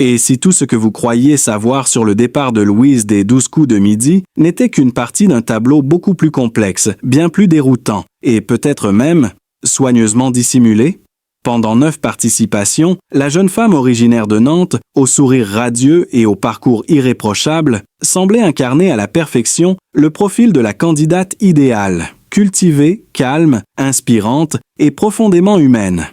Et si tout ce que vous croyiez savoir sur le départ de Louise des 12 coups de midi n'était qu'une partie d'un tableau beaucoup plus complexe, bien plus déroutant, et peut-être même soigneusement dissimulé? Pendant 9 participations, la jeune femme originaire de Nantes, au sourire radieux et au parcours irréprochable, semblait incarner à la perfection le profil de la candidate idéale, cultivée, calme, inspirante et profondément humaine.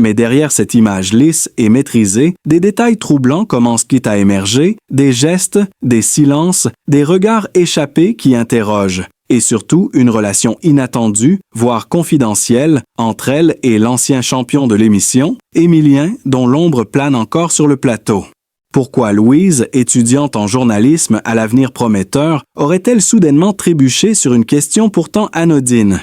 Mais derrière cette image lisse et maîtrisée, des détails troublants commencent à émerger, des gestes, des silences, des regards échappés qui interrogent, et surtout une relation inattendue, voire confidentielle, entre elle et l'ancien champion de l'émission, Émilien, dont l'ombre plane encore sur le plateau. Pourquoi Louise, étudiante en journalisme à l'avenir prometteur, aurait-elle soudainement trébuché sur une question pourtant anodine?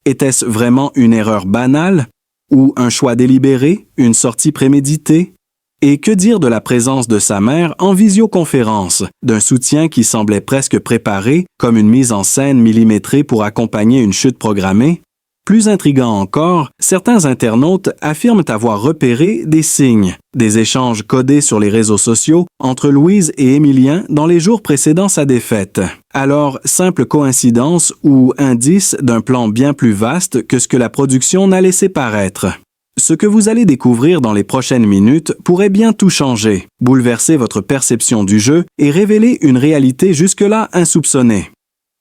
Était-ce vraiment une erreur banale? Ou un choix délibéré, une sortie préméditée? Et que dire de la présence de sa mère en visioconférence, d'un soutien qui semblait presque préparé, comme une mise en scène millimétrée pour accompagner une chute programmée? Plus intriguant encore, certains internautes affirment avoir repéré des signes, des échanges codés sur les réseaux sociaux entre Louise et Émilien dans les jours précédant sa défaite. Alors, simple coïncidence ou indice d'un plan bien plus vaste que ce que la production n'a laissé paraître? Ce que vous allez découvrir dans les prochaines minutes pourrait bien tout changer, bouleverser votre perception du jeu et révéler une réalité jusque-là insoupçonnée.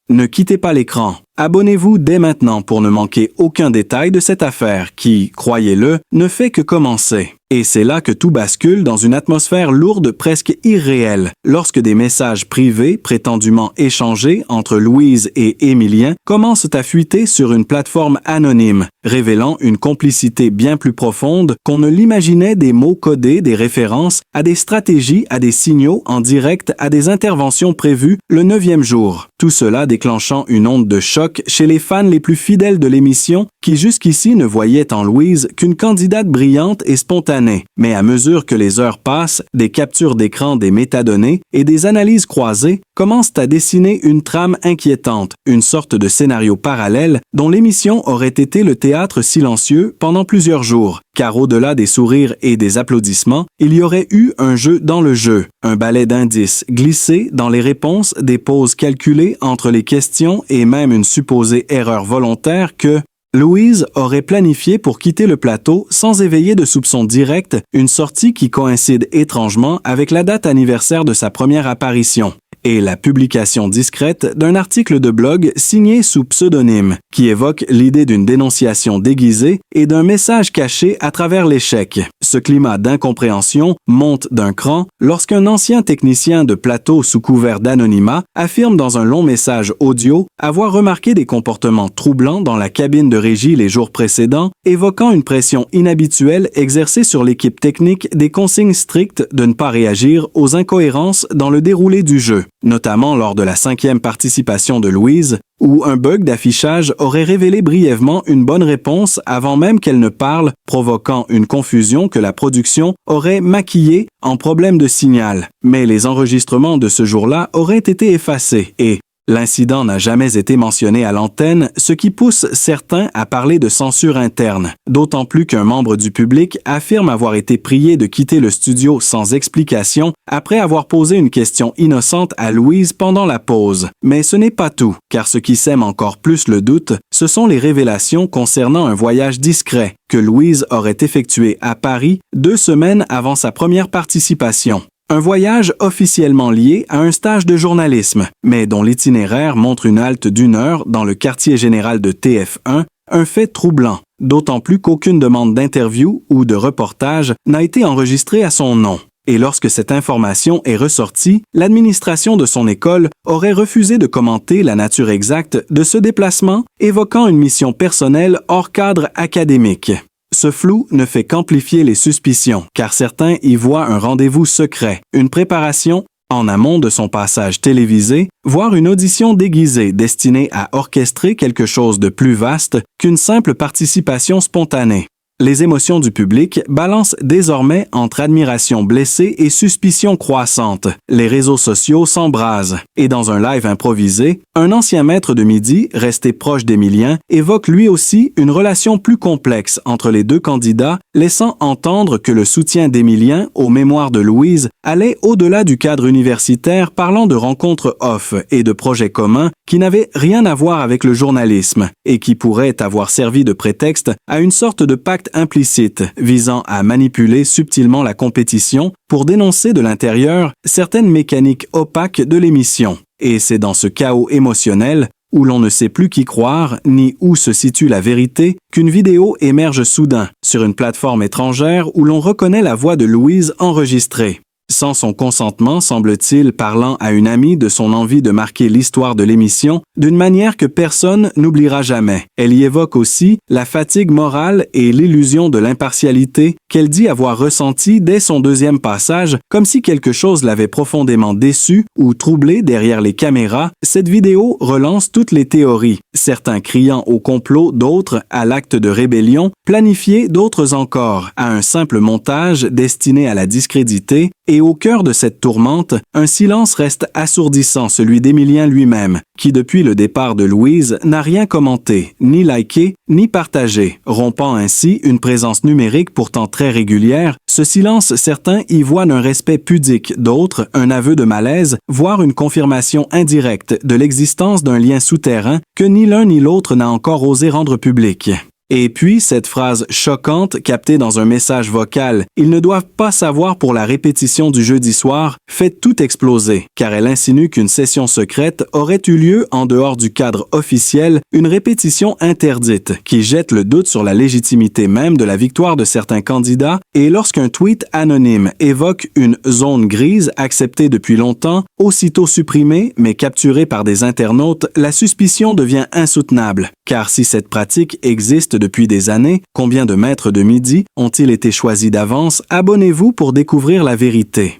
Ne quittez pas l'écran. Abonnez-vous dès maintenant pour ne manquer aucun détail de cette affaire qui, croyez-le, ne fait que commencer. Et c'est là que tout bascule dans une atmosphère lourde presque irréelle, lorsque des messages privés prétendument échangés entre Louise et Émilien commencent à fuiter sur une plateforme anonyme, révélant une complicité bien plus profonde qu'on ne l'imaginait, des mots codés, des références, à des stratégies, à des signaux en direct, à des interventions prévues le 9e jour. Tout cela déclenchant une onde de choc chez les fans les plus fidèles de l'émission qui jusqu'ici ne voyaient en Louise qu'une candidate brillante et spontanée. Mais à mesure que les heures passent, des captures d'écran des métadonnées et des analyses croisées commencent à dessiner une trame inquiétante, une sorte de scénario parallèle dont l'émission aurait été le théâtre silencieux pendant plusieurs jours. Car au-delà des sourires et des applaudissements, il y aurait eu un jeu dans le jeu, un ballet d'indices glissés dans les réponses, des pauses calculées entre les questions et même une supposée erreur volontaire que Louise aurait planifié pour quitter le plateau sans éveiller de soupçons directs, une sortie qui coïncide étrangement avec la date anniversaire de sa première apparition, et la publication discrète d'un article de blog signé sous pseudonyme, qui évoque l'idée d'une dénonciation déguisée et d'un message caché à travers l'échec. Ce climat d'incompréhension monte d'un cran lorsqu'un ancien technicien de plateau sous couvert d'anonymat affirme dans un long message audio avoir remarqué des comportements troublants dans la cabine de régie les jours précédents, évoquant une pression inhabituelle exercée sur l'équipe technique, des consignes strictes de ne pas réagir aux incohérences dans le déroulé du jeu, notamment lors de la 5e participation de Louise, où un bug d'affichage aurait révélé brièvement une bonne réponse avant même qu'elle ne parle, provoquant une confusion que la production aurait maquillée en problème de signal. Mais les enregistrements de ce jour-là auraient été effacés et l'incident n'a jamais été mentionné à l'antenne, ce qui pousse certains à parler de censure interne, d'autant plus qu'un membre du public affirme avoir été prié de quitter le studio sans explication après avoir posé une question innocente à Louise pendant la pause. Mais ce n'est pas tout, car ce qui sème encore plus le doute, ce sont les révélations concernant un voyage discret que Louise aurait effectué à Paris 2 semaines avant sa première participation. Un voyage officiellement lié à un stage de journalisme, mais dont l'itinéraire montre une halte d'1 heure dans le quartier général de TF1, un fait troublant, d'autant plus qu'aucune demande d'interview ou de reportage n'a été enregistrée à son nom. Et lorsque cette information est ressortie, l'administration de son école aurait refusé de commenter la nature exacte de ce déplacement, évoquant une mission personnelle hors cadre académique. Ce flou ne fait qu'amplifier les suspicions, car certains y voient un rendez-vous secret, une préparation en amont de son passage télévisé, voire une audition déguisée destinée à orchestrer quelque chose de plus vaste qu'une simple participation spontanée. Les émotions du public balancent désormais entre admiration blessée et suspicion croissante. Les réseaux sociaux s'embrasent, et dans un live improvisé, Un ancien maître de Midi, resté proche d'Émilien, évoque lui aussi une relation plus complexe entre les deux candidats, laissant entendre que le soutien d'Émilien aux mémoires de Louise allait au-delà du cadre universitaire, parlant de rencontres off et de projets communs qui n'avaient rien à voir avec le journalisme et qui pourraient avoir servi de prétexte à une sorte de pacte implicite visant à manipuler subtilement la compétition pour dénoncer de l'intérieur certaines mécaniques opaques de l'émission. Et c'est dans ce chaos émotionnel, où l'on ne sait plus qui croire ni où se situe la vérité, qu'une vidéo émerge soudain sur une plateforme étrangère où l'on reconnaît la voix de Louise enregistrée. Sans son consentement, semble-t-il, parlant à une amie de son envie de marquer l'histoire de l'émission d'une manière que personne n'oubliera jamais. Elle y évoque aussi la fatigue morale et l'illusion de l'impartialité qu'elle dit avoir ressenti dès son deuxième passage, comme si quelque chose l'avait profondément déçue ou troublée derrière les caméras. Cette vidéo relance toutes les théories, certains criant au complot, d'autres à l'acte de rébellion, planifiés d'autres encore à un simple montage destiné à la discréditer. Et au cœur de cette tourmente, un silence reste assourdissant, celui d'Émilien lui-même, qui depuis le départ de Louise n'a rien commenté, ni liké, ni partagé, rompant ainsi une présence numérique pourtant très régulière. Ce silence, certains y voient un respect pudique, d'autres un aveu de malaise, voire une confirmation indirecte de l'existence d'un lien souterrain que ni l'un ni l'autre n'a encore osé rendre public. Et puis, cette phrase choquante captée dans un message vocal « Ils ne doivent pas savoir pour la répétition du jeudi soir » fait tout exploser, car elle insinue qu'une session secrète aurait eu lieu en dehors du cadre officiel, une répétition interdite, qui jette le doute sur la légitimité même de la victoire de certains candidats, et lorsqu'un tweet anonyme évoque une « zone grise » acceptée depuis longtemps, aussitôt supprimée mais capturée par des internautes, la suspicion devient insoutenable, car si cette pratique existe depuis des années, combien de maîtres de Midi ont-ils été choisis d'avance? Abonnez-vous pour découvrir la vérité.